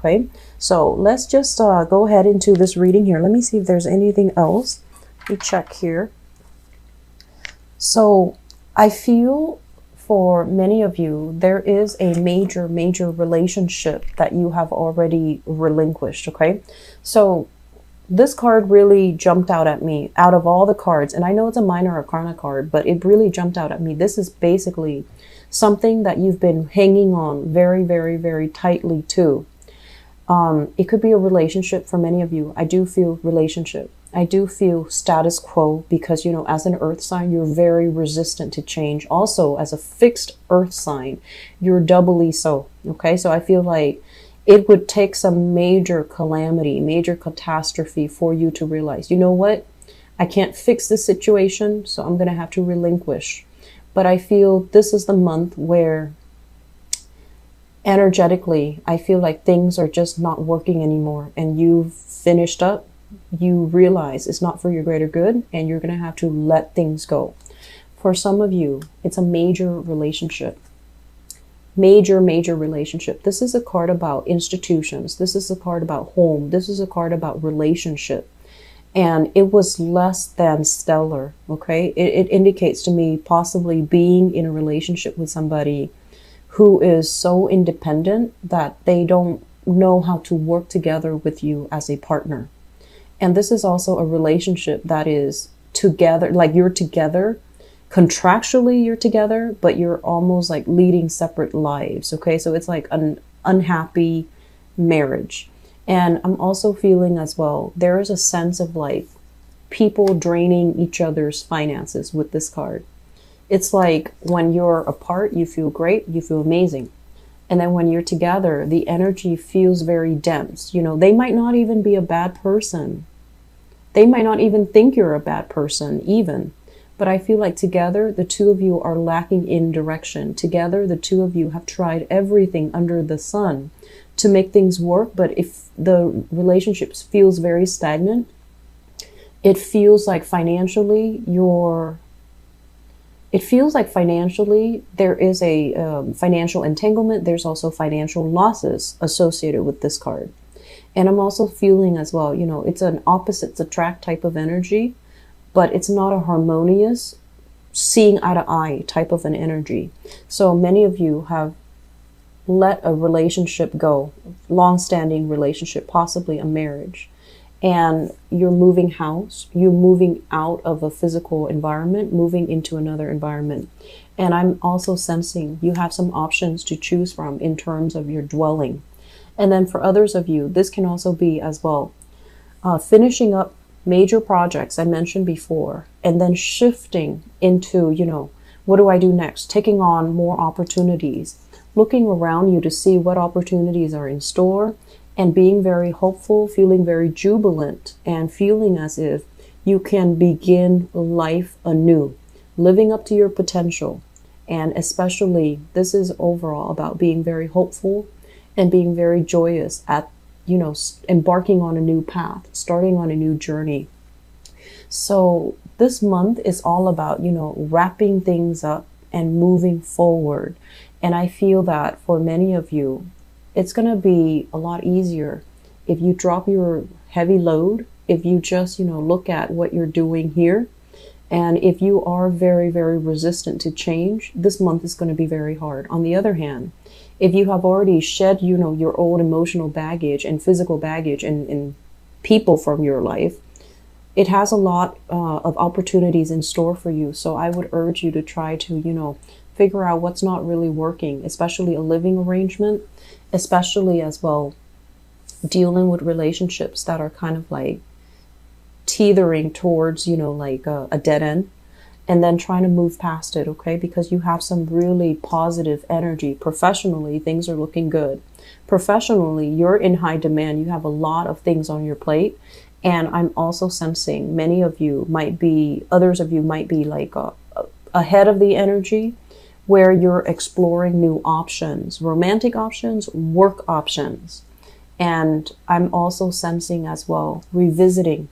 Okay, so let's just go ahead into this reading here. Let me see if there's anything else. Let me check here. So I feel for many of you, there is a major relationship that you have already relinquished. Okay, so this card really jumped out at me out of all the cards, and I know it's a minor arcana card, but it really jumped out at me. This is basically something that you've been hanging on very tightly to. It could be a relationship for many of you. I do feel relationship. I do feel status quo because, you know, as an earth sign, you're very resistant to change. Also, as a fixed earth sign, you're doubly so. Okay, so I feel like it would take some major calamity, major catastrophe for you to realize, you know what? I can't fix this situation, so I'm going to have to relinquish. But I feel this is the month where energetically, I feel like things are just not working anymore, and you've finished up. You realize it's not for your greater good, and you're going to have to let things go. For some of you, it's a major relationship. Major relationship. This is a card about institutions. This is a card about home. This is a card about relationship. And it was less than stellar. Okay. It indicates to me possibly being in a relationship with somebody who is so independent that they don't know how to work together with you as a partner. And this is also a relationship that is together, like you're together, contractually you're together, but you're almost like leading separate lives. Okay, so it's like an unhappy marriage. And I'm also feeling as well, there is a sense of like people draining each other's finances with this card. It's like when you're apart, you feel great, you feel amazing. And then when you're together, the energy feels very dense. You know, they might not even be a bad person. They might not even think you're a bad person even. But I feel like together, the two of you are lacking in direction. Together, the two of you have tried everything under the sun to make things work. But if the relationship feels very stagnant, it feels like financially there is a financial entanglement. There's also financial losses associated with this card. And I'm also feeling as well, you know, it's an opposites attract type of energy, but it's not a harmonious seeing eye to eye type of an energy. So many of you have let a relationship go, long-standing relationship, possibly a marriage, and you're moving house, you're moving out of a physical environment, moving into another environment. And I'm also sensing you have some options to choose from in terms of your dwelling. And then for others of you, this can also be as well, finishing up major projects I mentioned before, and then shifting into, you know, what do I do next? Taking on more opportunities, looking around you to see what opportunities are in store, and being very hopeful, feeling very jubilant, and feeling as if you can begin life anew, living up to your potential. And especially, this is overall about being very hopeful and being very joyous at, you know, embarking on a new path, starting on a new journey. So this month is all about, you know, wrapping things up and moving forward. And I feel that for many of you, it's going to be a lot easier if you drop your heavy load, if you just, you know, look at what you're doing here. And if you are very resistant to change, this month is going to be very hard. On the other hand, if you have already shed, you know, your old emotional baggage and physical baggage and people from your life, it has a lot of opportunities in store for you. So I would urge you to try to, you know, figure out what's not really working, especially a living arrangement, especially as well dealing with relationships that are kind of like teetering towards, you know, like a dead end. And then trying to move past it, okay? Because you have some really positive energy. Professionally, things are looking good. Professionally, you're in high demand. You have a lot of things on your plate. And I'm also sensing many of you might be, others of you might be like ahead of the energy where you're exploring new options, romantic options, work options. And I'm also sensing as well, revisiting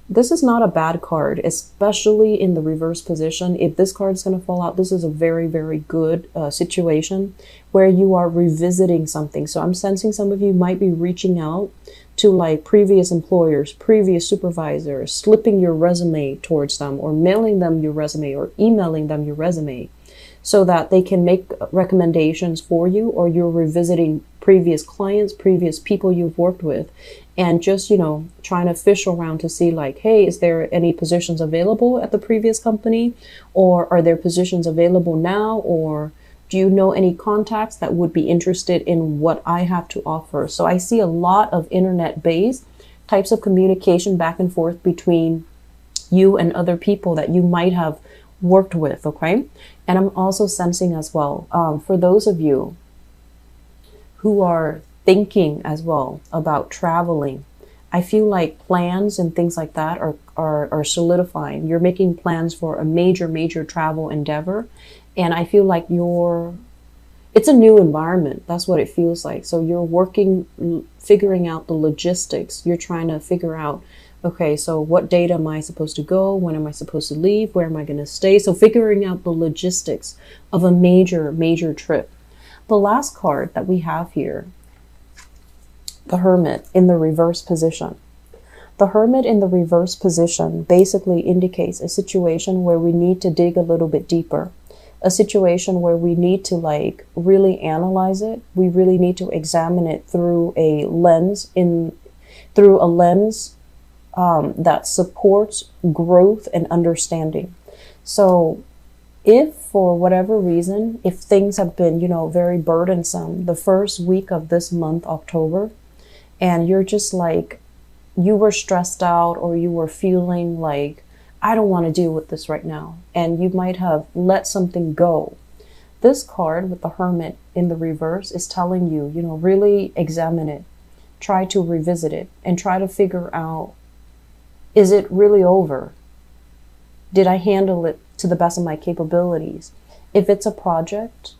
This is not a bad card, especially in the reverse position. If this card is going to fall out, this is a very, very good situation where you are revisiting something. So I'm sensing some of you might be reaching out to like previous employers, previous supervisors, slipping your resume towards them, or mailing them your resume, or emailing them your resume, so that they can make recommendations for you, or you're revisiting previous clients, previous people you've worked with, and just, you know, trying to fish around to see like, hey, is there any positions available at the previous company? Or are there positions available now? Or do you know any contacts that would be interested in what I have to offer? So I see a lot of internet-based types of communication back and forth between you and other people that you might have worked with, okay? And I'm also sensing as well, for those of you who are thinking as well about traveling, I feel like plans and things like that are solidifying. You're making plans for a major travel endeavor. And I feel like it's a new environment. That's what it feels like. So you're working, figuring out the logistics. You're trying to figure out, okay, so what date am I supposed to go? When am I supposed to leave? Where am I going to stay? So figuring out the logistics of a major trip. The last card that we have here, the Hermit in the reverse position. The Hermit in the reverse position basically indicates a situation where we need to dig a little bit deeper. A situation where we need to like really analyze it. We really need to examine it through a lens that supports growth and understanding. So if for whatever reason, if things have been, you know, very burdensome the first week of this month, October, and you're just like, you were stressed out, or you were feeling like, I don't want to deal with this right now, and you might have let something go. This card with the Hermit in the reverse is telling you, you know, really examine it, try to revisit it, and try to figure out, is it really over? Did I handle it to the best of my capabilities? If it's a project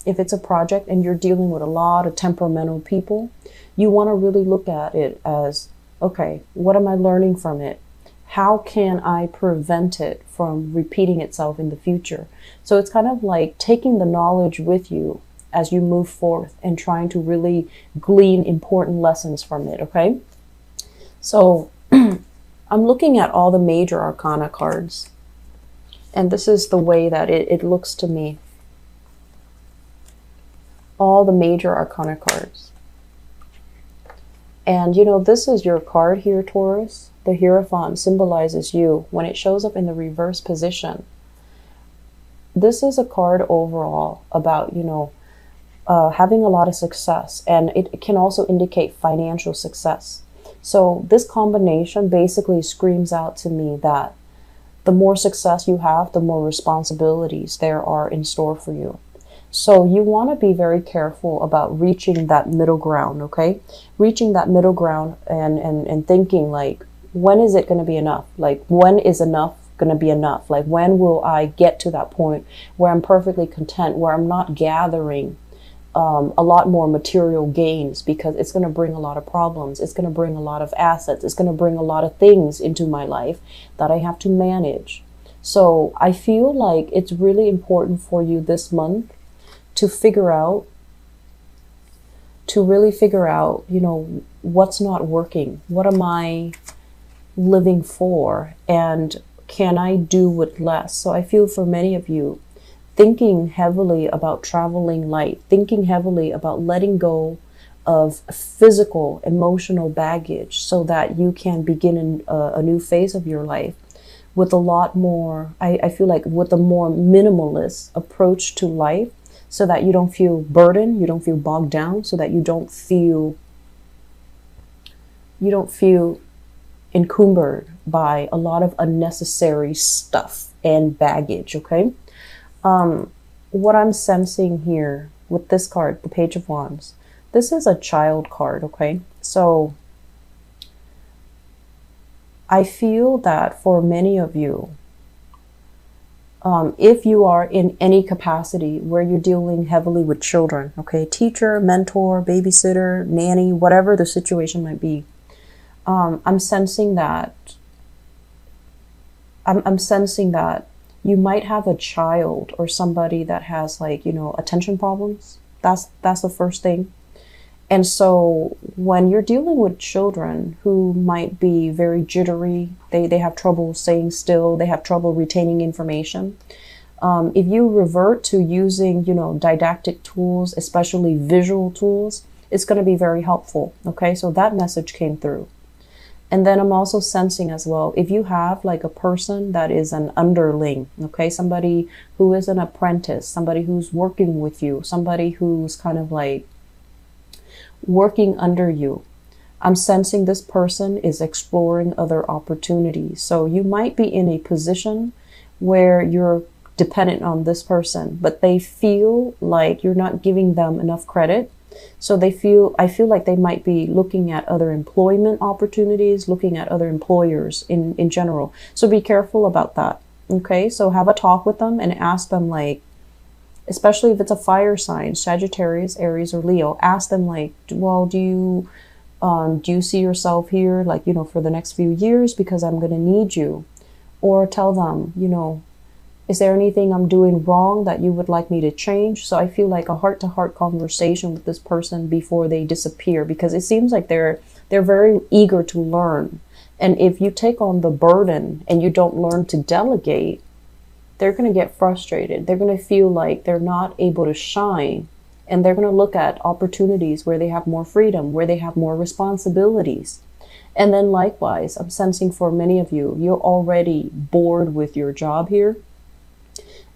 and you're dealing with a lot of temperamental people, you want to really look at it as, okay, what am I learning from it? How can I prevent it from repeating itself in the future? So it's kind of like taking the knowledge with you as you move forth and trying to really glean important lessons from it, okay? So I'm looking at all the major arcana cards, and this is the way that it looks to me. All the major arcana cards. And you know, this is your card here, Taurus. The Hierophant symbolizes you. When it shows up in the reverse position, this is a card overall about, you know, having a lot of success, and it can also indicate financial success. So this combination basically screams out to me that the more success you have, the more responsibilities there are in store for you. So you want to be very careful about reaching that middle ground, okay? Reaching that middle ground and thinking like, when is it going to be enough? Like, when is enough going to be enough? Like, when will I get to that point where I'm perfectly content, where I'm not gathering a lot more material gains, because it's going to bring a lot of problems. It's going to bring a lot of assets. It's going to bring a lot of things into my life that I have to manage. So I feel like it's really important for you this month to really figure out, you know, what's not working. What am I living for? And can I do with less? So I feel for many of you, thinking heavily about traveling light, thinking heavily about letting go of physical, emotional baggage so that you can begin a new phase of your life with a lot more, I feel like with a more minimalist approach to life, so that you don't feel burdened, you don't feel bogged down, so that you don't feel encumbered by a lot of unnecessary stuff and baggage, okay? What I'm sensing here with this card, the Page of Wands, this is a child card, okay? So I feel that for many of you, if you are in any capacity where you're dealing heavily with children, okay, teacher, mentor, babysitter, nanny, whatever the situation might be, I'm sensing that I'm sensing that you might have a child or somebody that has like, attention problems. That's the first thing. And so when you're dealing with children who might be very jittery, they have trouble staying still, they have trouble retaining information. If you revert to using, didactic tools, especially visual tools, it's going to be very helpful. Okay, so that message came through. And then I'm also sensing as well, if you have like a person that is an underling, okay, somebody who is an apprentice, somebody who's working with you, somebody who's kind of like working under you, I'm sensing this person is exploring other opportunities. So you might be in a position where you're dependent on this person, but they feel like you're not giving them enough credit. So I feel like they might be looking at other employment opportunities, looking at other employers in general. So be careful about that. Okay, so have a talk with them and ask them, like, especially if it's a fire sign, Sagittarius, Aries, or Leo, ask them like, well, do you see yourself here, like, for the next few years, because I'm going to need you? Or tell them, is there anything I'm doing wrong that you would like me to change? So I feel like a heart-to-heart conversation with this person before they disappear, because it seems like they're very eager to learn. And if you take on the burden and you don't learn to delegate, they're going to get frustrated. They're going to feel like they're not able to shine. And they're going to look at opportunities where they have more freedom, where they have more responsibilities. And then likewise, I'm sensing for many of you, you're already bored with your job here.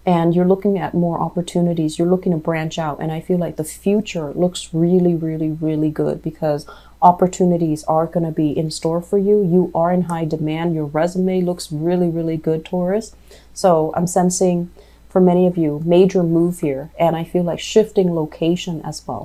And you're looking at more opportunities. You're looking to branch out. And I feel like the future looks really, really, really good, because opportunities are going to be in store for you. You are in high demand. Your resume looks really, really good, Taurus. So I'm sensing for many of you, major move here. And I feel like shifting location as well.